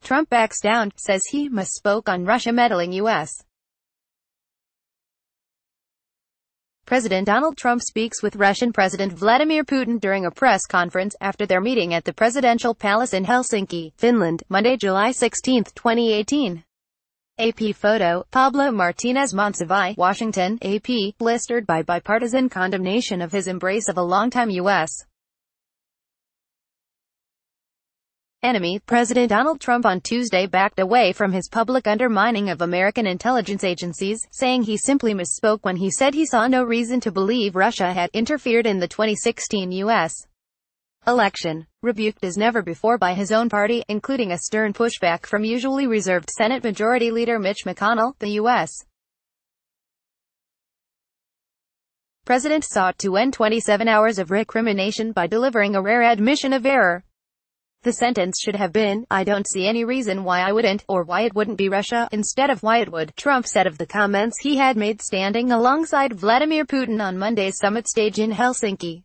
Trump backs down, says he misspoke on Russia meddling U.S. President Donald Trump speaks with Russian President Vladimir Putin during a press conference after their meeting at the presidential palace in Helsinki, Finland, Monday, July 16, 2018. AP photo, Pablo Martinez Monsiváis, Washington, AP, blistered by bipartisan condemnation of his embrace of a longtime U.S. enemy. President Donald Trump on Tuesday backed away from his public undermining of American intelligence agencies, saying he simply misspoke when he said he saw no reason to believe Russia had interfered in the 2016 U.S. election. Rebuked as never before by his own party, including a stern pushback from usually reserved Senate Majority Leader Mitch McConnell, the U.S. president sought to end 27 hours of recrimination by delivering a rare admission of error. The sentence should have been, "I don't see any reason why I wouldn't, or why it wouldn't be Russia," instead of "why it would," Trump said of the comments he had made standing alongside Vladimir Putin on Monday's summit stage in Helsinki.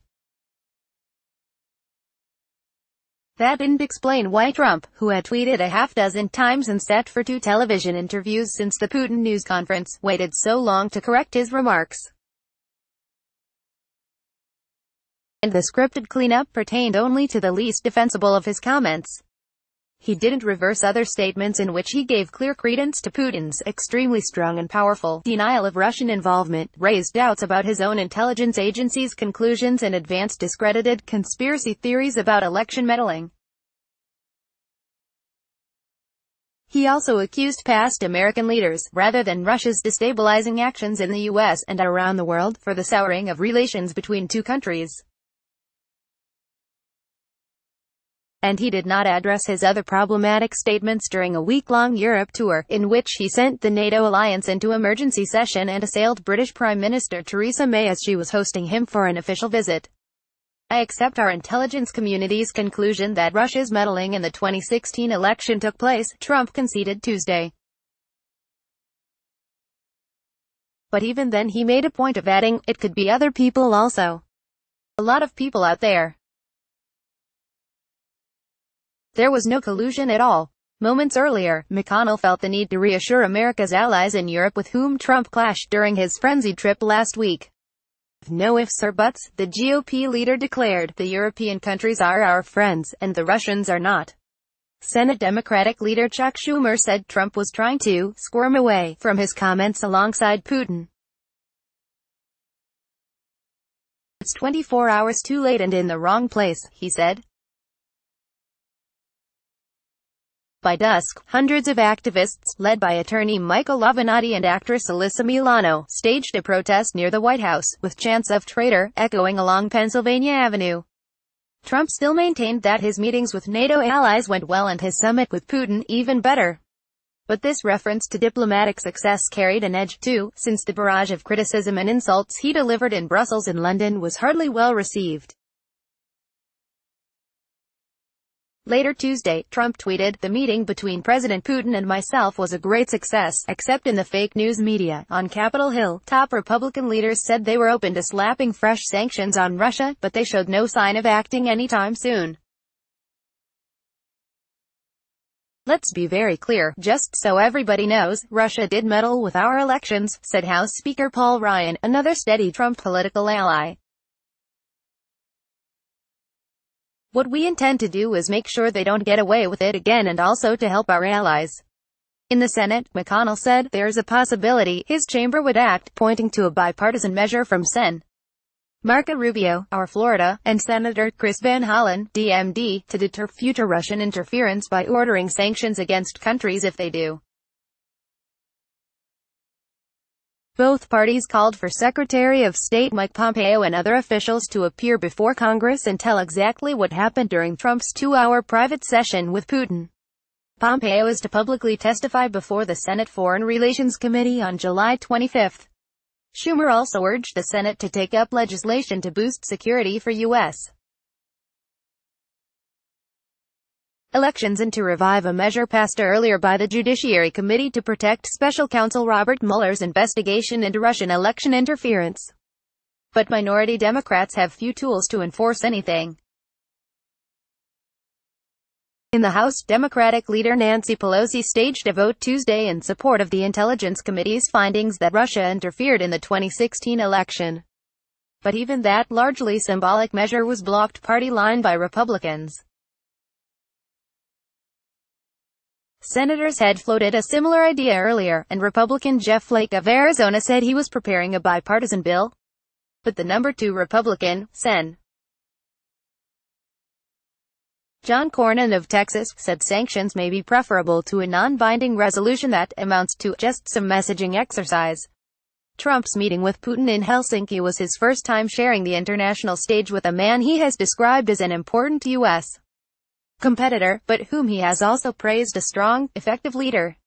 That didn't explain why Trump, who had tweeted a half-dozen times and sat for 2 television interviews since the Putin news conference, waited so long to correct his remarks. And the scripted cleanup pertained only to the least defensible of his comments. He didn't reverse other statements in which he gave clear credence to Putin's extremely strong and powerful denial of Russian involvement, raised doubts about his own intelligence agency's conclusions, and advanced discredited conspiracy theories about election meddling. He also accused past American leaders, rather than Russia's destabilizing actions in the U.S. and around the world, for the souring of relations between two countries. And he did not address his other problematic statements during a week-long Europe tour, in which he sent the NATO alliance into emergency session and assailed British Prime Minister Theresa May as she was hosting him for an official visit. "I accept our intelligence community's conclusion that Russia's meddling in the 2016 election took place," Trump conceded Tuesday. But even then he made a point of adding, "It could be other people also. A lot of people out there. There was no collusion at all." Moments earlier, McConnell felt the need to reassure America's allies in Europe with whom Trump clashed during his frenzied trip last week. "No ifs or buts," the GOP leader declared, "the European countries are our friends, and the Russians are not." Senate Democratic leader Chuck Schumer said Trump was trying to squirm away from his comments alongside Putin. "It's 24 hours too late and in the wrong place," he said. By dusk, hundreds of activists, led by attorney Michael Avenatti and actress Alyssa Milano, staged a protest near the White House, with chants of "traitor" echoing along Pennsylvania Avenue. Trump still maintained that his meetings with NATO allies went well and his summit with Putin even better. But this reference to diplomatic success carried an edge, too, since the barrage of criticism and insults he delivered in Brussels and London was hardly well received. Later Tuesday, Trump tweeted, "The meeting between President Putin and myself was a great success, except in the fake news media." On Capitol Hill, top Republican leaders said they were open to slapping fresh sanctions on Russia, but they showed no sign of acting anytime soon. "Let's be very clear, just so everybody knows, Russia did meddle with our elections," said House Speaker Paul Ryan, another steady Trump political ally. "What we intend to do is make sure they don't get away with it again and also to help our allies." In the Senate, McConnell said, "There's a possibility his chamber would act," pointing to a bipartisan measure from Sen. Marco Rubio, our Florida, and Senator Chris Van Hollen, DMD, to deter future Russian interference by ordering sanctions against countries if they do. Both parties called for Secretary of State Mike Pompeo and other officials to appear before Congress and tell exactly what happened during Trump's 2-hour private session with Putin. Pompeo is to publicly testify before the Senate Foreign Relations Committee on July 25. Schumer also urged the Senate to take up legislation to boost security for U.S. elections and to revive a measure passed earlier by the Judiciary Committee to protect Special Counsel Robert Mueller's investigation into Russian election interference. But minority Democrats have few tools to enforce anything. In the House, Democratic leader Nancy Pelosi staged a vote Tuesday in support of the Intelligence Committee's findings that Russia interfered in the 2016 election. But even that largely symbolic measure was blocked party line by Republicans. Senators had floated a similar idea earlier, and Republican Jeff Flake of Arizona said he was preparing a bipartisan bill. But the number 2 Republican, Sen. John Cornyn of Texas, said sanctions may be preferable to a non-binding resolution that amounts to just some messaging exercise. Trump's meeting with Putin in Helsinki was his first time sharing the international stage with a man he has described as an important U.S. competitor, but whom he has also praised a strong, effective leader.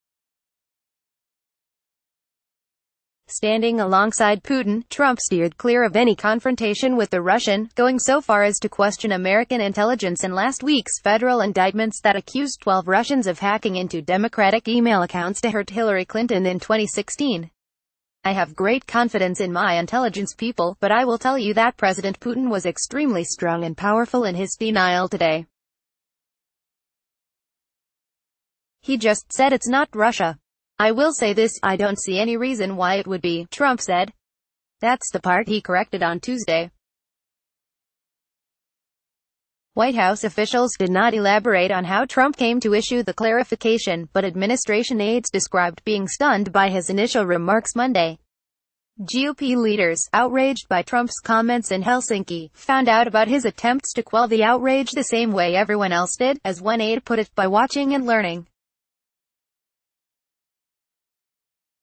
Standing alongside Putin, Trump steered clear of any confrontation with the Russian, going so far as to question American intelligence in last week's federal indictments that accused 12 Russians of hacking into Democratic email accounts to hurt Hillary Clinton in 2016. I have great confidence in my intelligence people, but I will tell you that President Putin was extremely strong and powerful in his denial today. He just said it's not Russia. I will say this, I don't see any reason why it would be, Trump said. That's the part he corrected on Tuesday. White House officials did not elaborate on how Trump came to issue the clarification, but administration aides described being stunned by his initial remarks Monday. GOP leaders, outraged by Trump's comments in Helsinki, found out about his attempts to quell the outrage the same way everyone else did, as one aide put it, by watching and learning.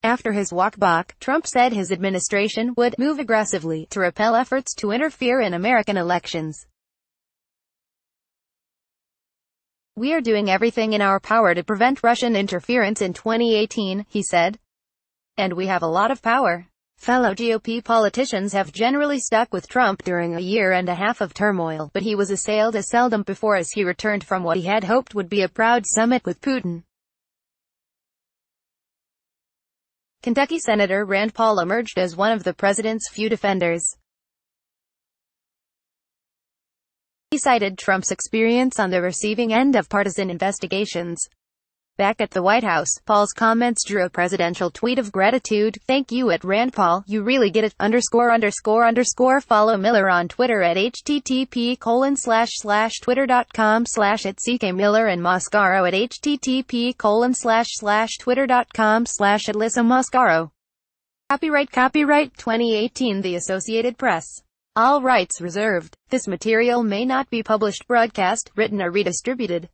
After his walk back, Trump said his administration would move aggressively to repel efforts to interfere in American elections. We are doing everything in our power to prevent Russian interference in 2018, he said. And we have a lot of power. Fellow GOP politicians have generally stuck with Trump during a year and a half of turmoil, but he was assailed as seldom before as he returned from what he had hoped would be a proud summit with Putin. Kentucky Senator Rand Paul emerged as one of the president's few defenders. He cited Trump's experience on the receiving end of partisan investigations. Back at the White House, Paul's comments drew a presidential tweet of gratitude. Thank you at Rand Paul, you really get it, _____. Follow Miller on Twitter at http://twitter.com/@ckmiller and Mascaro at http://twitter.com/@LissaMascaro. Copyright 2018 The Associated Press. All rights reserved. This material may not be published, broadcast, written or redistributed.